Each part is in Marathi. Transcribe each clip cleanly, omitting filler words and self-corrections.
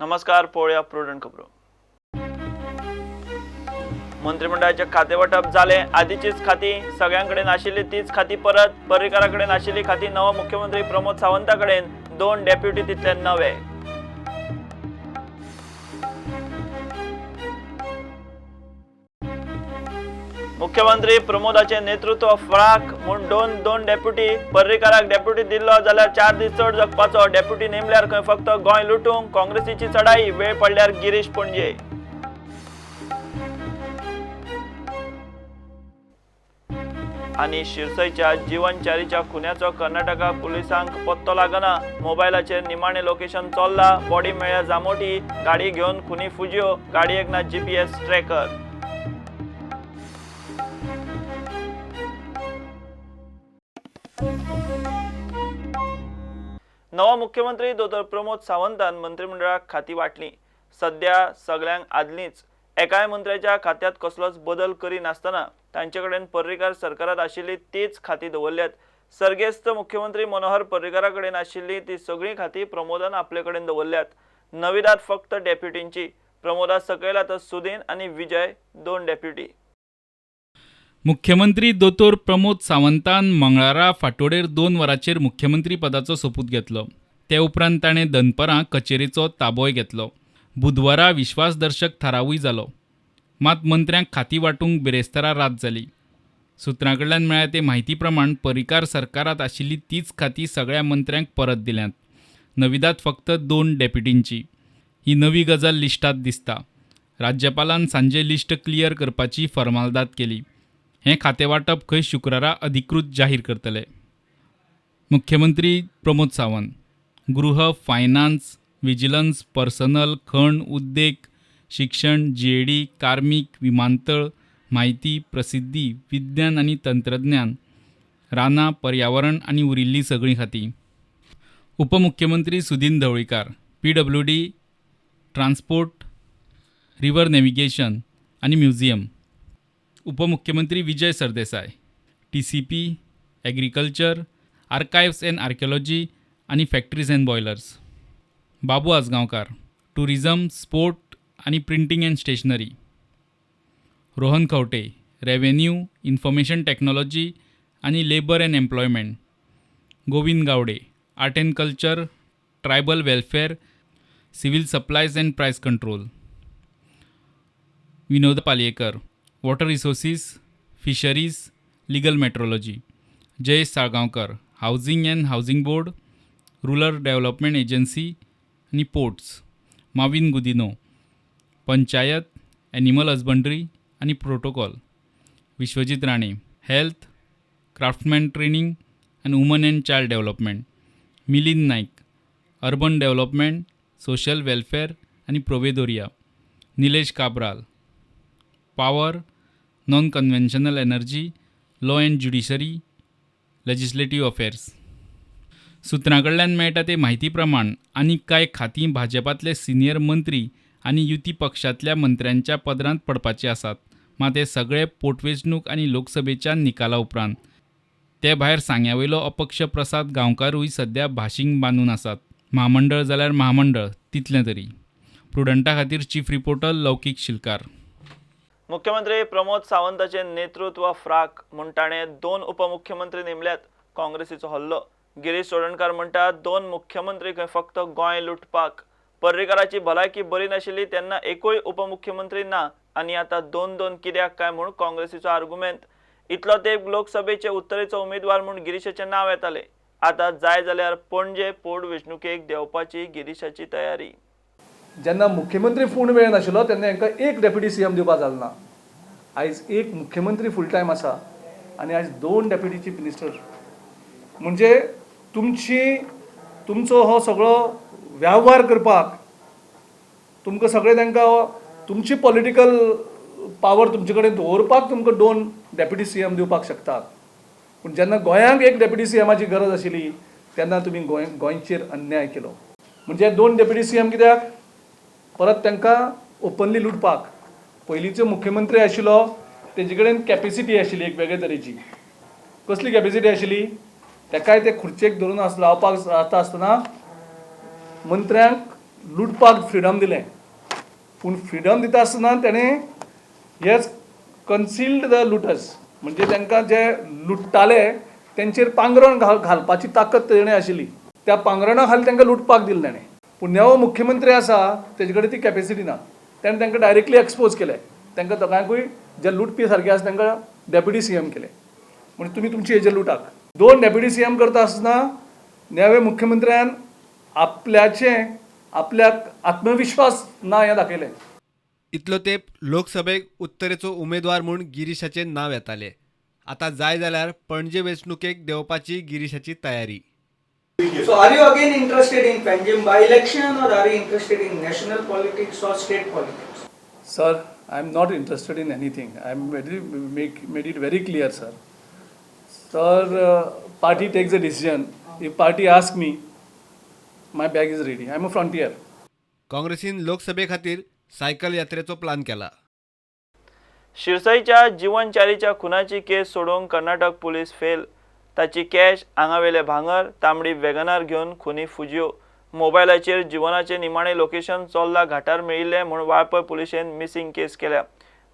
नमस्कार, पळोवया प्रुडंट खबरो. मंत्रिमंडळाचे खाते वाटप झाले. आधीचीच खाती सगळ्यांकडेन आशिल्ली तीच खाती परत. पर्रीकाराकडेन आशिल्ली खाती नवो मुख्यमंत्री प्रमोद सावंताकडेन, 2 डेप्युटी तितले नवे. मुख्यमंत्री प्रमोदाचे नेतृत्व फळाक म्हूण दोन डेप्युटी. पर्रीकाराक डेप्युटी दिल्लो जाल्यार 4 दीस चड जगपाचो. डेप्युटी नेमल्यार खंय फक्त गोंय लुटूंक. काँग्रेसीची चढाई, वेळ पडल्यार गिरीश पणजे. आणि शिरसयच्या जीवनचारीच्या खुन्याचो कर्नाटका पुलिसांक पत्तो लागना. मोबायलाचेर निमाणे लोकेशन चोरला. बॉडी मेळ्ळ्या जामोटी. गाडी घेवन खुनी फुजियो. गाडयेक ना GPS ट्रॅकर. नवा मुख्यमंत्री दोतोर प्रमोद सावंतान मंत्रिमंडळाक खाती वाटली. सध्या सगळ्यांक आदलींच एकाय मंत्र्याच्या खात्यात कसलोच बदल करी नासतना तांचे कडेन पर्रीकार सरकारात आशिल्ली तीच खाती दवरल्यात. सर्गेस्त मुख्यमंत्री मनोहर पर्रीकारा कडेन आशिल्ली ती सगळीं खाती प्रमोदान आपले कडेन दवरल्यात. नविदाद फक्त डेप्युटींची. प्रमोदा सकयल आतां सुदीन आनी विजय 2 डेप्युटी. मुख्यमंत्री दोतोर प्रमोद सावंतान मंगळारा फांतोडेर 2 वरांचेर मुख्यमंत्री पदाचो सोपूत घेतलो. ते उपरांत ताणें दनपारां कचेरेचो ताबोय घेतलो. बुधवारा विश्वासदर्शक थारावूय जालो. मात मंत्र्यांक खाती वांटूंक बिरेस्तारा रात जाली. सुत्रां कडल्यान मेळ्ळ्या ते म्हायती प्रमाण पर्रीकार सरकारात आशिल्ली तीच खाती सगळ्या मंत्र्यांक परत दिल्यांत. नविदाद फक्त 2 डेप्युटींची. ही नवी गजाल लिस्टांत दिसता. राज्यपालान सांजे लिस्ट क्लियर करपाची फर्मालदाद केली. हें खातें वांटप खंय शुक्रारा अधिकृत जाहीर करतले. मुख्यमंत्री प्रमोद सावंत. गृह, फायनान्स, विजिलन्स, पर्सनल, खण, उद्देग, शिक्षण, GAD, कार्मिक, विमानतळ, म्हायती, प्रसिद्धी, विज्ञान आनी तंत्रज्ञान, रानां, पर्यावरण आनी उरिल्लीं सगळीं खातीं. उपमुख्यमंत्री Sudin Dhavalikar. PWD, transport, river navigation आनी म्युझियम. उपमुख्यमंत्री Vijay Sardesai. TCP, agriculture, archives and archaeology आनी factories and boilers. Babu Ajgaonkar. Tourism, sport आनी printing and stationery. Rohan Khaunte. Revenue, information technology आनी labour and employment. Govind Gaude. Art and culture, tribal welfare, civil supplies and prices control. Vinod Palyekar. Water resources, fisheries, legal metrology. Jayesh Salgaonkar. Housing and housing board, rural development agency आनी ports. Mauvin Godinho. Panchayat, animal husbandry आनी protocol. Vishwajit Rane. Health, craftsman training आनी woman and child development. Milind Naik. Urban development, social welfare आनी प्रोवेदोरिया. Nilesh Cabral. Power, non conventional energy, law and judiciary, legislative affairs. सुत्रां कडल्यान मेळटा ते म्हायती प्रमाण आनीक कांय खातीं भाजपांतले सिनियर मंत्री आनी युती पक्षांतल्या मंत्र्यांच्या पदरांत पडपाचे आसात. मात हे सगळे पोटवेंचणूक आनी लोकसभेच्या निकाला उपरांत. ते भायर सांग्यावयलो अपक्ष प्रसाद गांवकारूय सध्या भाशींक बांदून आसात. महामंडळ जाल्यार महामंडळ तितलें तरी. प्रुडंटा खातीर चीफ रिपोर्टर लौकीक शिलकार. मुख्यमंत्री प्रमोद सावंताचे नेतृत्व फ्राक म्हूण ताणें 2 उपमुख्यमंत्री नेमल्यात. काँग्रेसीचो हल्लो. गिरीश चोडणकार म्हणटा 2 मुख्यमंत्री खंय फक्त गोंय लुटपाक. पर्रीकाराची भलायकी बरी नाशिल्ली तेन्ना एकूय उपमुख्यमंत्री ना आनी आतां 2 कित्याक काय म्हूण काँग्रेसीचो आर्ग्युमेंट. इतलो तेंप लोकसभेचे उत्तरेचो उमेदवार म्हूण गिरीशाचें नांव येतालें. आतां जाय जाल्यार पणजे पोटवेंचणुकेक देंवपाची गिरीशाची तयारी. जेन्ना मुख्यमंत्री पूर्ण वेळ नाशिल्लो तेन्ना हांकां एक डेप्युटी CM दिवपाक जालें ना. आयज एक मुख्यमंत्री फूल टायम आसा आनी आयज 2 डेप्युटी चीफ मिनिस्टर. म्हणजे तुमचो हो सगळो वेव्हार करपाक तुमकां सगळे तांकां तुमची पॉलिटिकल पावर तुमचे कडेन दवरपाक तुमकां 2 डेप्युटी CM दिवपाक शकतात. पूण जेन्ना गोंयांक एक डेप्युटी CMची गरज आशिल्ली तेन्ना तुमी गोंयचेर अन्याय केलो. म्हणजे 2 डेप्युटी CM कित्याक परत तांकां ओपनली लुटपाक. पयलींचो मुख्यमंत्री आशिल्लो तेजे कडेन कॅपेसिटी आशिल्ली एक वेगळे तरेची. कसली कॅपेसिटी आशिल्ली? तेकाय ते खुर्चेक धरून लावपाक जाता आसतना मंत्र्यांक लुटपाक फ्रिडम दिलें, पूण फ्रिडम दिता आसतना तेणें हेच कन्सिल्ड द लुटर्स, म्हणजे तांकां जे लुट्टाले तेंचेर पांगरण घालपाची ताकद तेणें आशिल्ली. त्या पांगरणा खाली तांकां लुटपाक दिलें ताणें. पूण नवो मुख्यमंत्री आसा तेजे कडेन ती कॅपेसिटी ना. तेणें तांकां डायरेक्टली एक्सपोज केलें. तांकां दोगांयकूय जे लुटपी सारके आसा तांकां डेप्युटी सीएम केले. म्हणजे तुमी तुमची हेजेर लुटाक. 2 डेप्युटी सीएम करता आसतना नवे मुख्यमंत्र्यान आपल्याक आत्मविश्वास ना हें दाखयलें. इतलो तेंप लोकसभेक उत्तरेचो उमेदवार म्हूण गिरीशाचें नांव येतालें. आतां जाय जाल्यार पणजे वेंचणुकेक देंवपाची गिरीशाची तयारी. So are you again interested in Panjim by-election, or are you interested in national politics or state politics? Sir, I am not interested in anything. I am made it very clear, sir. Sir, party takes a decision. If party asks me, my bag is ready. I am a frontier. काँग्रेसीन लोकसभे खातीर सायकल यात्रेचो प्लान केला. शिरसयच्या जीवनचारीच्या खुनाची केस सोडोवंक कर्नाटक पुलीस फेल. ताची कॅश, आंगावेले भांगर, तांबडी वॅगनार घेवन खुनी फुजियो. मोबायलाचेर जीवनाचें निमाणें लोकेशन चोर्ला घाटार मेळिल्लें म्हूण वाळपय पुलिशेन मिसींग केस केल्या.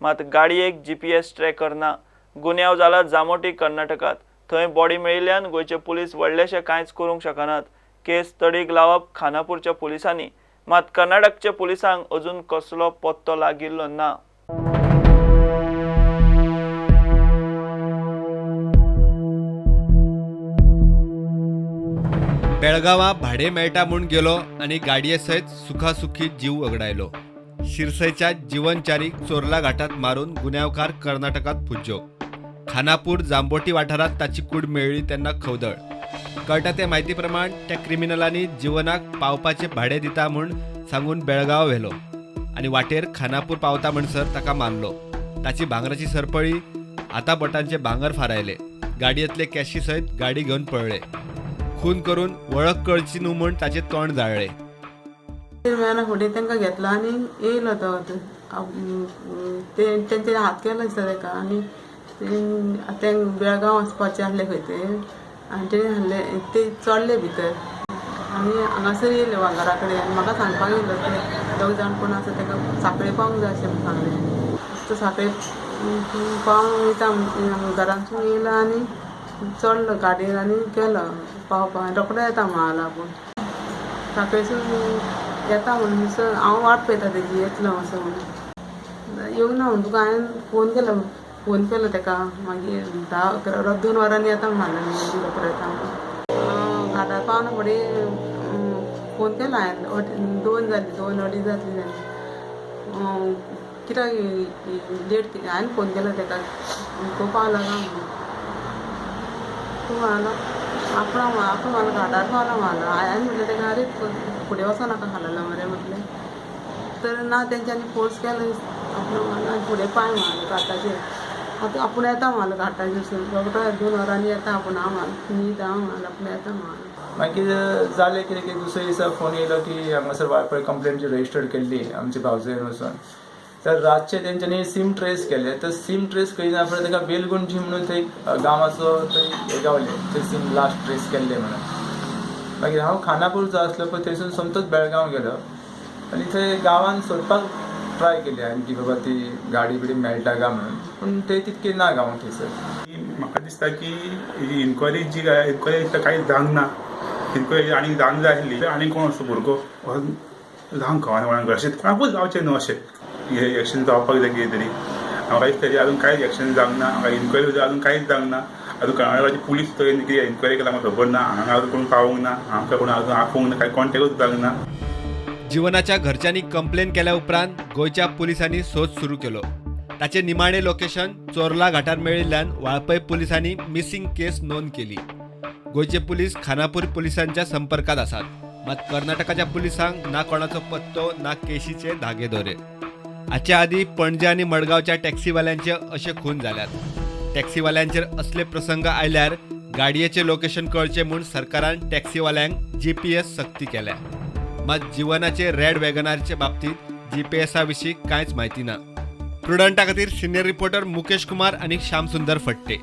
मात गाडयेक GPS ट्रॅकर ना. गुन्यांव जाला जामोटी कर्नाटकात. थंय बॉडी मेळिल्ल्यान गोंयचे पुलीस व्हडलेशें कांयच करूंक शकनात. केस तडीक लावप खानापूरच्या पुलिसांनी. मात कर्नाटकच्या पुलिसांक अजून कसलो पत्तो लागिल्लो ना. बेळगांवां भाडें मेळटा म्हूण गेलो आनी गाडये सयत सुखासुखी जीव वगडायलो. शिरसयच्या जीवनचारीक चोरला घाटात मारून गुन्यांवकार कर्नाटकात पुज्जो. खानापूर जांबोटी वाठारात ताची कूड मेळ्ळी तेन्ना खवदळ. कळटा ते म्हायती प्रमाण त्या क्रिमिनलांनी जीवनाक पावपाचें भाडें दिता म्हूण सांगून बेळगांव व्हेलो आनी वाटेर खानापूर पावता म्हणसर ताका मारलो. ताची भांगराची सरपळी, आतां बोटांचे भांगर फारायले. गाडयेंतले कॅशी सयत गाडी घेवन पळले. खून करून वळख कळची न्हू म्हूण ताचें तोंड जाळ्ळें. मेळना फुडें तांकां घेतलो आनी येयलो तो तेंचे हात केलो दिसता ताका. आनी ते बेळगांव वचपाचें आसलें खंय ते, आनी ते हाडले ते चडले भितर आनी हांगासर येयले वांगरा कडेन. आनी म्हाका सांगपाक येयलो ते 2 जाण कोण आसा ताका साखळे पावूंक जाय अशें सांगलें. तो साखळे पावूंक वयता घरांतसून येयलो आनी चडलो गाडयेर आनी गेलो पावपाक. रोखडो येता म्हणून आला पूण साखळेसून येता म्हणून हांव वाट पळयता तेजी येतलो असो म्हणून. येवंक ना म्हणून तुका हांवें फोन केलो ताका. मागीर 2 वरांनी येता म्हणून रोखडो येता म्हणून. घाटार पावना फुडें फोन केलो हांवें. 2 जाली, 2-2:30 जातली जाली. कित्याक लेट हांवें फोन केलो ताका. तो पावलो ना म्हणून. तूं म्हणलो आपण मला घाटार पावला म्हणलो. हांवें म्हटलें ताका अरे फुडें वचो नाका खालेलो मरे म्हटलें. तर ना तेंच्यांनी फोर्स केलो. आपण म्हणलो फुडें पांय म्हणलो घाटाचेर. आपूण येता म्हणलो घाटाचेर. रोखडो 2 वरांनी येता आपूण. हांव म्हणलो न्हीद हांव म्हणलो आपूण येता म्हणलो. मागीर जालें कितें की दुसरे दिसा फोन येयलो की हांगासर वाळपय कंप्लेंट रजिस्टर्ड केल्ली आमच्या भावजयेन वचून. तर रातचे तेंच्यांनी सीम ट्रेस केले. तर सीम ट्रेस करिना फुडें ताका बेलगुंडजी म्हणून थंय गांवाचो थंय हे गावले. थंय सीम लास्ट ट्रेस केल्ले म्हणून. मागीर हांव खानापूर जो आसलो पळय थंयसून सोमतोच बेळगांव गेलो आनी थंय गांवांत सोदपाक ट्राय केली हांवें की बाबा ती गाडी बिडी मेळटा काय म्हणून. पूण ते तितके ना गांवांत थंयसर. म्हाका दिसता की ही इन्क्वायरी कांयच जावंक ना. इन्क्वायरी आनी जावंक जाय आसली. आनी कोण असो भुरगो जावंक कळना अशें कोणाकूच जावचें न्हू अशें. हे एक्शन जावपाक जाय कितें तरी. म्हाका दिसता की अजून कांयच एक्शन जावंक ना. म्हाका इन्क्वायरी अजून कांयच जावंक ना. अजून कर्नाटकाची पुलीस कितें इन्क्वायरी केला म्हाका खबर ना. हांगा अजून कोण पावूंक ना. आमकां कोण अजून आपोवंक ना. कांय कॉन्टेक्टूच जावंक ना. जीवनाच्या घरच्यांनी कंप्लेन केल्या उपरांत गोंयच्या पुलिसांनी सोद सुरू केलो. ताचे निमाणें लोकेशन चोरला घाटार मेळिल्ल्यान वाळपय पुलिसांनी मिसींग केस नोंद केली. गोंयचे पुलीस खानापूर पुलिसांच्या संपर्कात आसात. मात कर्नाटकाच्या पुलिसांक ना कोणाचो पत्तो ना केशीचे धागेदोरे. हाच्या आदी पणजे आनी मडगांवच्या टॅक्सीवाल्यांचे अशे खून जाल्यात. टॅक्सीवाल्यांचेर असले प्रसंग आयल्यार गाडयेचें लोकेशन कळचें म्हूण सरकारान टॅक्सीवाल्यांक GPS सक्ती केल्या. मात जीवनाचे रेड वॅगनारचे बाबतीत GPS विशीं कांयच म्हायती ना. प्रुडंटा खातीर सिनियर रिपोर्टर मुकेश कुमार आनी श्याम सुंदर फट्टे.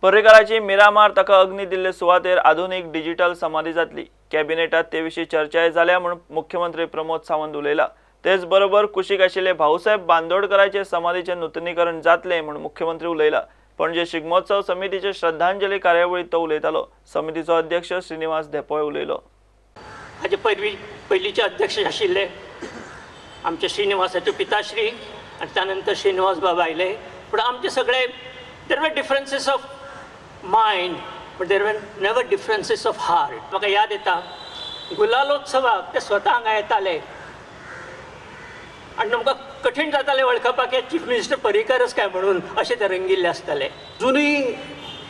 पर्रीकाराची मिरामार ताका अग्नी दिल्ले सुवातेर आधुनिक डिजिटल समाधी जातली। कॅबिनेटात ते विशीं चर्चाय जाल्या म्हूण मुख्यमंत्री प्रमोद सावंत उलयला। तेच बरोबर कुशीक आशिल्ले भाऊसाहेब बांदोडकराचे समाधीचे नूतनीकरण जातले म्हूण मुख्यमंत्री उलयला। पणजे शिगमोत्सव समितीचे श्रद्धांजली कार्यावळीत तो उलयतालो। समितीचो अध्यक्ष श्रीनिवास धेपळ उलयलो। हाजे पयलींचे अध्यक्ष आशिल्ले आमचे श्रीनिवासाचे पिताश्री आनी त्यानंतर श्रीनिवास बाबा आयले। पूण आमचे सगळे there were differences of mind but there were never डिफरन्सीस of heart. म्हाका याद येता गुलालोत्सवाक ते स्वता हांगा येताले आनी तुमकां कठीण जातालें वळखपाक हे चीफ मिनिस्टर पर्रीकारच काय म्हणून अशें ते रंगिल्ले आसताले। अजूनही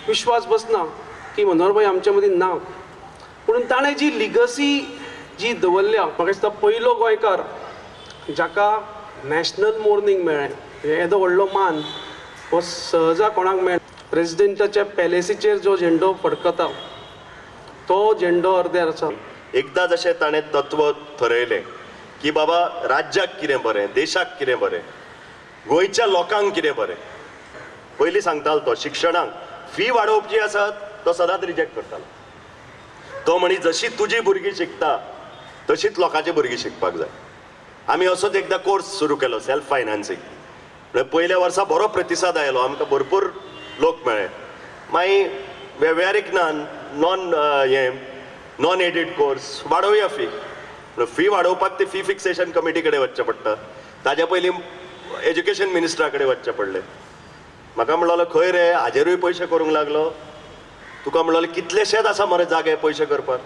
विश्वास बसना की मनोहरभाई आमच्या मदीं ना, पूण ताणें जी लिगसी जी दवरल्या म्हाका दिसता पयलो गोंयकार जाका नॅशनल मोर्निंग मेळ्ळें येदो व्हडलो मान हो सहजा कोणाक मेळना। प्रेसिडेंटाच्या पॅलेसीचेर जो झेंडो फडकता तो झेंडो अर्देर आसा। एकदा जशें ताणें तत्व ठरयलें की बाबा राज्याक कितें बरें, देशाक कितें बरें, गोंयच्या लोकांक कितें बरें, पयलीं सांगतालो तो शिक्षणाक फी वाडोवप जी आसा तो सदांच रिजेक्ट करतालो। तो म्हणी जशी तुजी भुरगीं शिकता तशीच लोकांची भुरगीं शिकपाक जाय। आमी असोच एकदा कोर्स सुरू केलो सेल्फ फायनान्सिंग। पयल्या वर्सा बरो प्रतिसाद आयलो, आमकां भरपूर लोक मेळ्ळे। मागीर वेव्हारीक नॉन एडीड कोर्स वाडोवया फी वाडोवपाक ते फी फिक्सेशन कमिटी कडेन वचचें पडटा। ताज्या पयलीं एज्युकेशन मिनिस्टरा कडेन वचचें पडलें। म्हाका म्हणलें खंय रे हाजेरूय पयशे करूंक लागलो, तुका म्हणलें कितलेशेच आसा मरे जागे पयशे करपाक।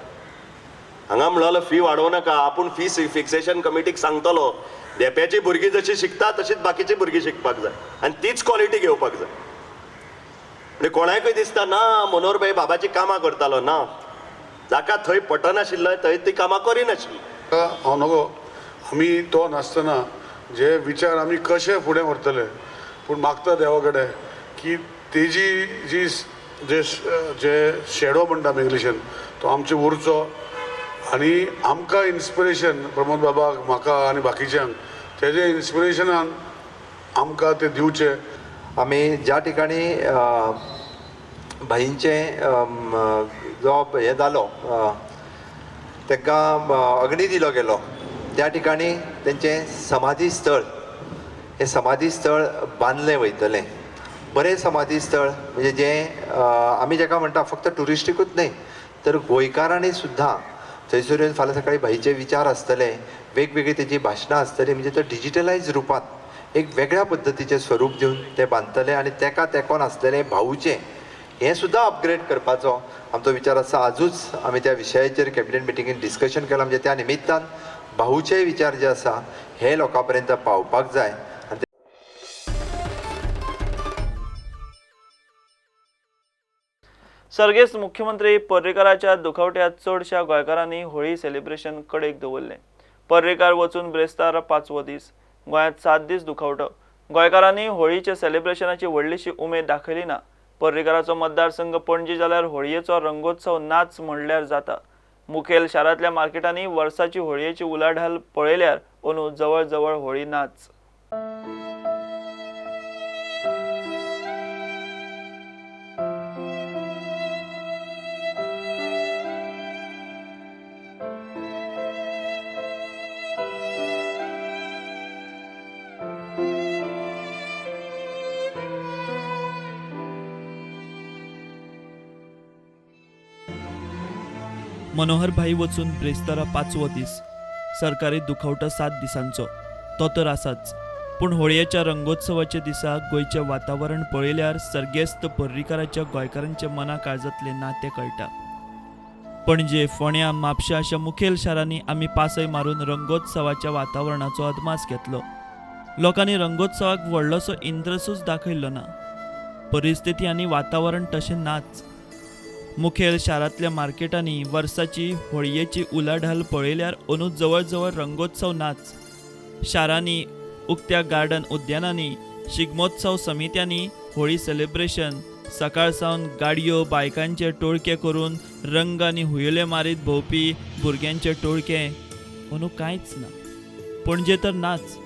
हांगा म्हणलें फी वाडोवं नाका, आपूण फी फिक्सेशन कमिटीक सांगतलो देप्याची भुरगीं जशी शिकता तशीच बाकीची भुरगीं शिकपाक जाय आनी तीच क्वॉलिटी घेवपाक जाय। म्हणजे कोणाकय दिसता ना मनोहरभाई बाबाची कामां करतालो, ना जाका थंय पटनाशिल्लें थंय ती कामां करिनाशिल्ली। हांव नगो आमी तो नासतना जे विचार आमी कशे फुडें व्हरतले, पूण मागता देवा कडेन की तेजी जी जे शेडो म्हणटा आमी इंग्लिशीन तो आमचे उरचो आनी आमकां इन्स्पिरेशन प्रमोद बाबाक म्हाका आनी बाकीच्यांक तेजे इन्स्पिरेशनान आमकां ते दिवचे। आमी ज्या ठिकाणी भाईंचे जो हे जालो तांकां अग्नी दिलो गेलो त्या ठिकाणी तेंचे समाधी स्थळ, हे समाधी स्थळ बांदलें वयतलें। बरें समाधी स्थळ म्हणजे जें आमी जाका म्हणटा फक्त ट्युरिस्टीकूच न्हय तर गोंयकारांनी सुद्दां थंयसर येवन फाल्यां सकाळी भाईचे विचार आसतले, वेगवेगळी तेजी भाशणां आसतली, म्हणजे तो डिजिटलायज रुपांत एक वेगळ्या पद्दतीचें स्वरूप दिवन ते बांदतले आनी तेका तेकोन आसलेले भाऊचे हें सुद्दां अपग्रेड करपाचो आमचो विचार आसा। आजूच आमी त्या विशयाचेर कॅबिनेट मिटिंगेंत डिस्कशन केलां, म्हणजे त्या निमित्तान भाऊचे विचार जे आसा हे लोकां पर्यंत पावपाक जाय। सर्गेस्त मुख्यमंत्री पर्रीकाराच्या दुखवट्यात चडशा गोंयकारांनी होळी सेलिब्रेशन कडेक दवरलें। पर्रीकार वचून ब्रेस्तार 5वो दीस, गोंयांत 7 दीस दुखवटो। गोंयकारांनी होळीचे सेलिब्रेशनाची व्हडलीशी उमेद दाखयली ना। पर्रीकाराचो मतदारसंघ पणजी जाल्यार होळयेचो रंगोत्सव नाच म्हणल्यार जाता। मुखेल शारांतल्या मार्केटांनी वर्साची होळयेची उलाढाल पळयल्यार अंदू जवळ जवळ होळी नाच। मनोहरभाई वचून ब्रेस्तारा 5वो दीस, सरकारी दुखवटो 7 दिसांचो तो तर आसाच, पूण होळयेच्या रंगोत्सवाच्या दिसा गोंयचें वातावरण पळयल्यार सर्गेस्त पर्रीकाराच्या गोंयकारांच्या मना काळजांतले नाते कळटा। पणजे, फोंड्या, म्हापशा अशा मुखेल शारांनी आमी पासय मारून रंगोत्सवाच्या वातावरणाचो अदमास घेतलो। लोकांनी रंगोत्सवाक व्हडलोसो इंट्रसूच दाखयल्लो ना। परिस्थिती आनी वातावरण तशें नाच। मुखेल शारांतल्या मार्केटांनी वर्साची होळयेची उलाढाल पळयल्यार अंदू जवळ जवळ रंगोत्सव नाच। शारांनी, उक्त्या गार्डन उद्यानांनी, शिगमोत्सव समित्यांनी होळी सेलिब्रेशन सकाळ सावन गाडयो बायकांचे टोळके करून रंग आनी हुयले मारीत भोंवपी भुरग्यांचे टोळके अंदू कांयच ना। पणजे तर नाच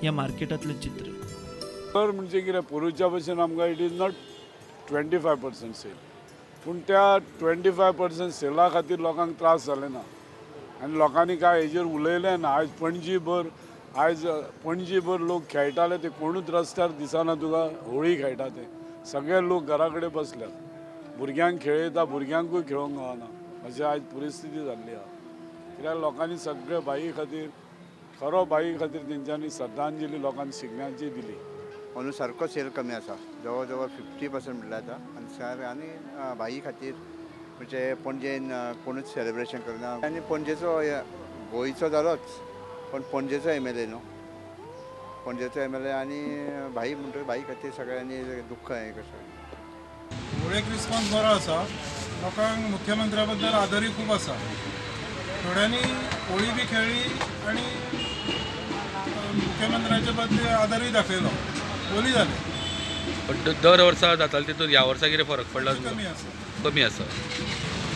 ह्या मार्केटांतलें चित्र। म्हणजे कितें पुरुच्या भशेन आमकां इट इज नॉट 25% सेल पूण त्या 25% सेला खातीर लोकांक त्रास जाले ना आनी लोकांनी काय हेजेर उलयलें ना. आयज पणजीभर लोक खेळटाले ते कोणूच रस्त्यार दिसना तुका होळी खेळटा ते सगळे लोक घरा कडेन बसल्यात. भुरग्यांक खेळयता भुरग्यांकूय खेळोंक गावना अशी आयज परिस्थिती जाल्ली आहा. कित्याक लोकांनी सगळे बाई खातीर खरो बाई खातीर तेंच्यांनी श्रद्धांजली लोकांनी शिगम्याची दिली. अंदू सारको सेल कमी आसा जवळ जवळ 50% म्हणल्यार जाता आनी बाई खातीर म्हणजे पणजेन कोणूच सेलिब्रेशन करना आनी पणजेचो गोंयचो जालोच पण पणजेचो MLA न्हू पणजेचो MLA आनी बाई म्हणटकीर बाई खातीर सगळ्यांनी दुख्ख हें कशें. होळयेक रिस्पॉन्स बरो आसा. लोकांक मुख्यमंत्र्या बद्दल आदरूय खूब आसा. थोड्यांनी होळी बी खेळ्ळी आनी मुख्यमंत्र्याचे बद्दल आदरूय दाखयलो. बोली जाले दर वर्सा जाताले तितून ह्या वर्सा कितें फरक पडला? कमी आसा.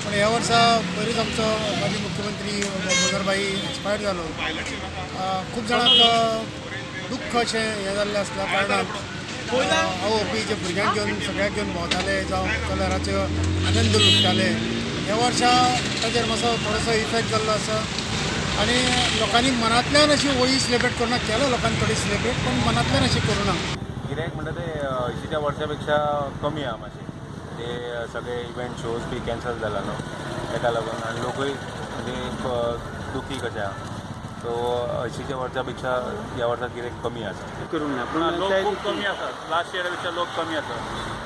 पण ह्या वर्सा बरीच आमचो माजी मुख्यमंत्री मनोहरभाई एक्सपायर जालो. खूब जाणांक दुख्ख अशें हें जाल्लें आसल्या कारणान आवोवपी जे भुरग्यांक घेवन सगळ्यांक घेवन भोंवताले जावं कलराचो आनंद लुटताले ह्या वर्सा ताचेर मातसो थोडोसो इफेक्ट जाल्लो आसा. आनी लोकांनी मनांतल्यान अशी होळी सेलिब्रेट करूना. केलो लोकांनी थोडी सेलिब्रेट पण मनांतल्यान अशी करूना. गिरायक म्हणटा ते हयशीच्या वर्सां कमी आहा मातशें. ते सगळे इव्हेंट शोज बी कॅन्सल जाला न्हू ताका लागून आनी लोकूय म्हणजे दुखी कशें आहा. सो हयशीच्या वर्सां पेक्षा ह्या वर्सा गिरायक कमी आसा. करूंक ना पूण लोक खूब कमी आसा. लास्ट इयरा पेक्षा लोक कमी आसा.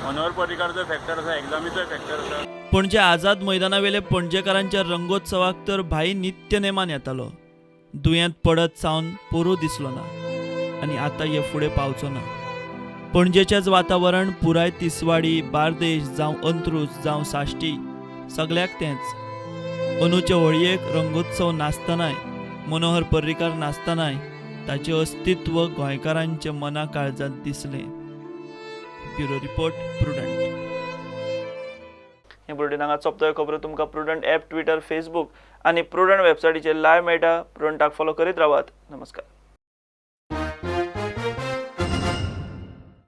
मनोहर पर्रीकाराचो फॅक्टर आसा एग्जामीचोय फॅक्टर आसा. पणजे आझाद मैदानावेले पणजेकारांच्या रंगोत्सवाक तर भाई नित्य नेमान येतालो. दुयेंत पडत सावन पोरू दिसलो ना आनी आतां हे फुडें पावचो ना. पणजेचेंच वातावरण पुराय तिसवाडी बार्देश जावं अंत्रूज जावं साश्टी सगळ्याक तेंच. अंदूचे होळयेक रंगोत्सव नासतनाय मनोहर पर्रीकार नासतनाय ताचें अस्तित्व गोंयकारांच्या मना काळजांत दिसलें. Bureau report prudent. हे बुलेटिन हांगा सोंपतोय. खबरो तुमकां प्रुडंट ॲप ट्विटर फेसबूक आनी प्रुडंट वेबसायटीचेर लायव्ह मेळटा. प्रुडंटाक फॉलो करीत रावात. नमस्कार.